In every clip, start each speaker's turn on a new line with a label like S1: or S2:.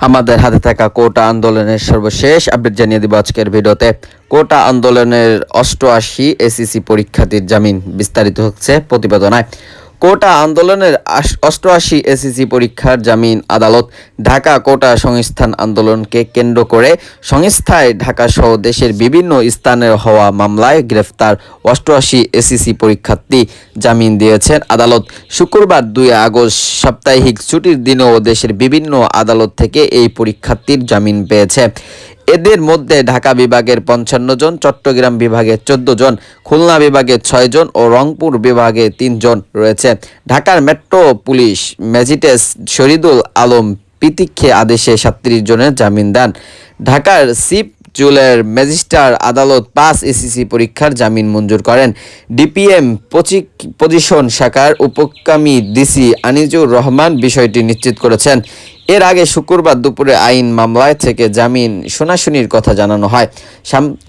S1: আমাদের হাতে থাকা কোটা আন্দোলনের সর্বশেষ আপডেট জানিয়ে দিব আজকের ভিডিওতে। কোটা আন্দোলনের 88 এসএসসি পরীক্ষার্থীর জামিন, বিস্তারিত হচ্ছে প্রতিবেদনায়। কোটা আন্দোলনের 88 এসএসসি পরীক্ষার জামিন আদালত। ঢাকা কোটা সংস্থান আন্দোলনকে কেন্দ্র করে সংস্থায় ঢাকা সহ দেশের বিভিন্ন স্থানের হওয়া মামলায় গ্রেফতার 88 এসএসসি পরীক্ষার্থী জামিন দিয়েছেন আদালত। শুক্রবার 2 আগস্ট সাপ্তাহিক ছুটির দিনেও দেশের বিভিন্ন আদালত থেকে এই পরীক্ষার্থীর জামিন পেয়েছে। এদের মধ্যে ঢাকা বিভাগের 55 জন, চট্টগ্রাম বিভাগে 14 জন, খুলনা বিভাগে 6 জন ও রংপুর বিভাগে 3 জন রয়েছে। ঢাকার metro police magistrate Shahidul Alam প্রতীক্ষে আদেশে 37 জনের জামিন দেন। ঢাকার চিফ জুয়েলের ম্যাজিস্ট্রেট আদালত 5 এসএসসি পরীক্ষার জামিন মঞ্জুর করেন। ডিপিএম পজিশন শাখার উপকামী ডিসি আনিজুর রহমান বিষয়টি নিশ্চিত করেছেন। এর আগে শুক্রবার দুপুরে আইন মামলায় থেকে জামিন শুনাশুনির কথা জানানো হয়।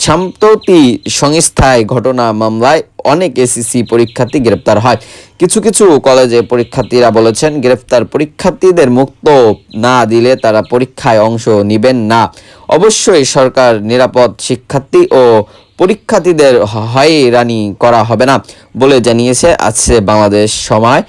S1: সম্প্রতি সংস্থায় ঘটনা মামলায় অনেক এসএসসি পরীক্ষার্থী গ্রেপ্তার হয়। কিছু কিছু কলেজে পরীক্ষার্থীরা বলেছেন, গ্রেপ্তার পরীক্ষার্থীদের মুক্ত না দিলে তারা পরীক্ষায় অংশ নেবেন না। অবশ্যই সরকার নিরাপদ শিক্ষার্থী ও পরীক্ষার্থীদের হয়রানি করা হবে না বলে জানিয়েছে। আছে বাংলাদেশ সময়